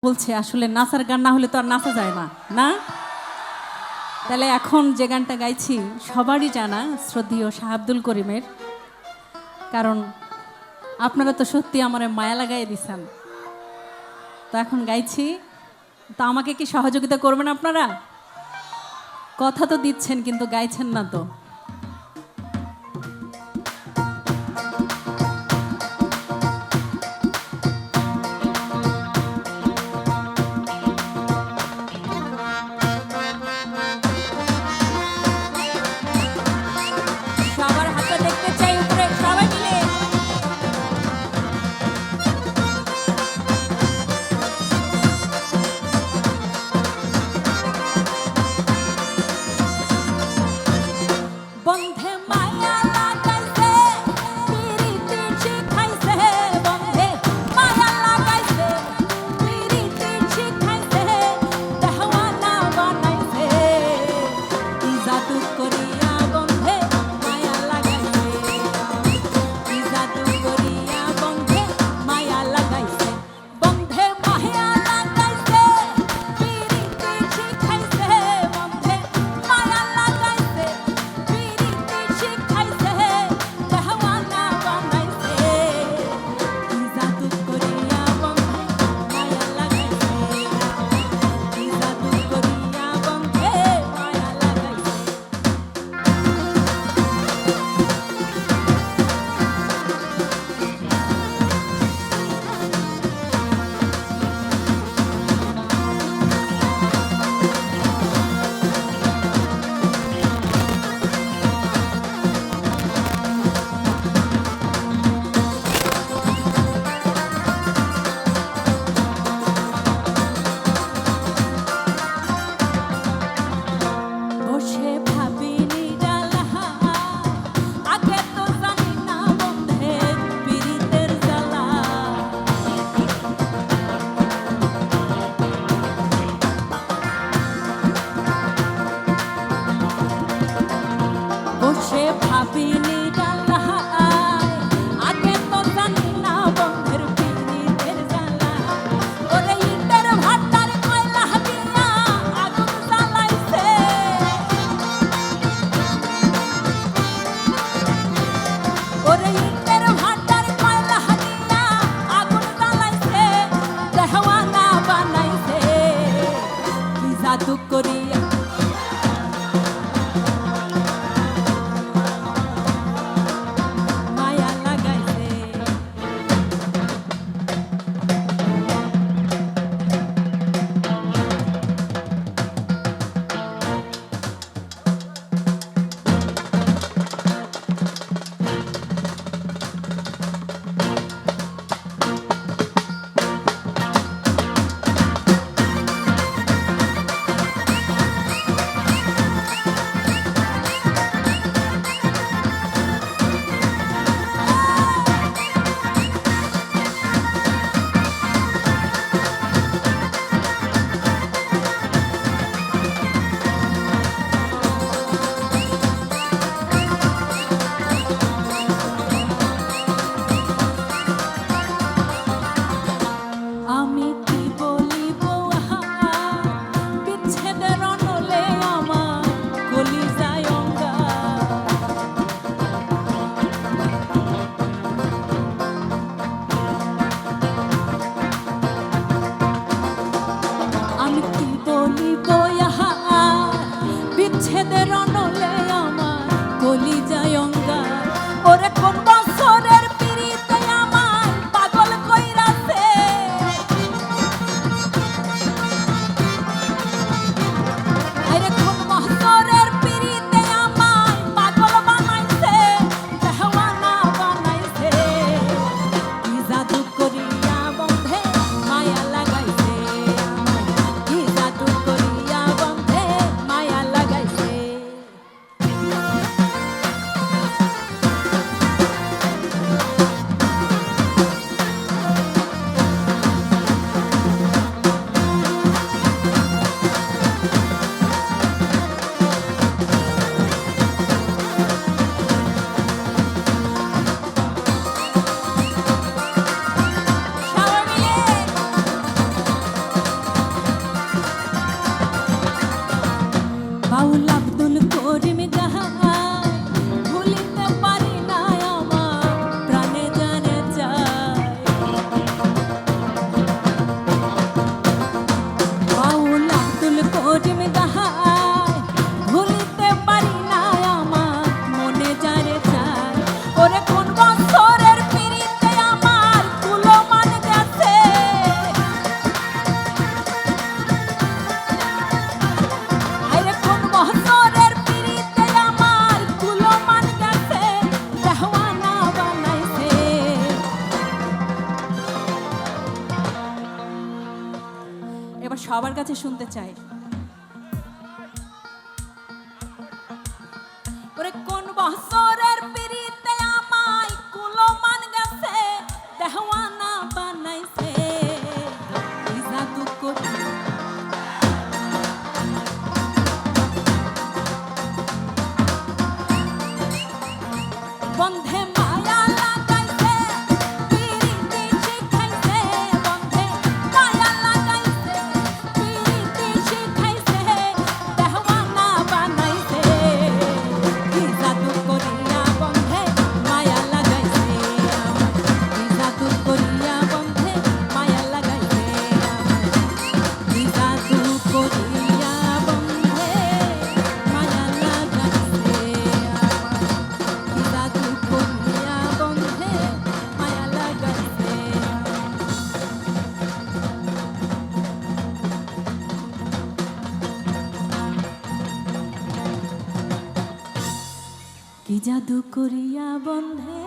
বলছে আসলে নাচার গান না হলে তো আর নাচা যায় না, না? তাহলে এখন যে গানটা গাইছি সবারই জানা, শ্রদ্ধেয় শাহ আব্দুল করিমের। কারণ আপনারা তো সত্যি আমার মায়া লাগাই দিছেন, তো এখন গাইছি। তো আমাকে কি সহযোগিতা করবেন আপনারা? কথা তো দিচ্ছেন কিন্তু গাইছেন না তো। সবার হাতটা দেখতে চাই উপরে, সবাই মিলে। বন্ধে মায়া লাগাইছে, পিরিতি শিখাইছে, বন্ধে মায়া লাগাইছে, পিরিতি শিখাইছে, দেওয়ানা বানাইছে, কি জাদু করিয়া বন্ধে মায়া লাগাইছে, কি জাদু করিয়া বন্ধে মায়া লাগাইছে, বন্ধে মায়া লাগাইছে, পিরিতি শিখাইছে, বন্ধে মায়া লাগাইছে, পিরিতি শিখাইছে, দেওয়ানা বানাইছে, কি জাদু করিয়া বন্ধে মায়া লাগাইছে, কি জাদু করিয়া বন্ধে মায়া লাগাইছে। বসে ভাবি নিরালা, আগে তো জানি না বন্ধে পিরিতের জ্বালা, বসে ভাবি নিরালা, আগে তো জানি না বন্ধের পিরিতের জ্বালা, ওরে ইটের ভাটার কয়লা দিয়া আগুন জ্বালাইছে, ওরে ইটের ভাটার কয়লা দিয়া আগুন জ্বালাইছে, দেওয়ানা বানাইছে, কি জাদু করিয়া মায়া লাগাইছে। এবার সবার কাছে শুনতে চাই। ওরে কোন বছরের পিরিতে আমায় কুলমান গেছে দেওয়ানা বানাইছে কি জাদু করি বন্ধে মায়া লাগাইছে পিরিতি শিখাইছে বন্ধে মায়া লাগাইছে পিরিতি শিখাইছে দেওয়ানা বানাইছে কি জাদু করিয়া বন্ধে মায়া লাগাইছে আমার কি জাদু করিয়া বন্ধে মায়া লাগাইছে আমার কি জাদু করিয়া বন্ধে মায়া লাগাইছে আমার জাদু করিয়া বন্ধে মায়া লাগাইছে কি জাদু করিয়া বন্ধে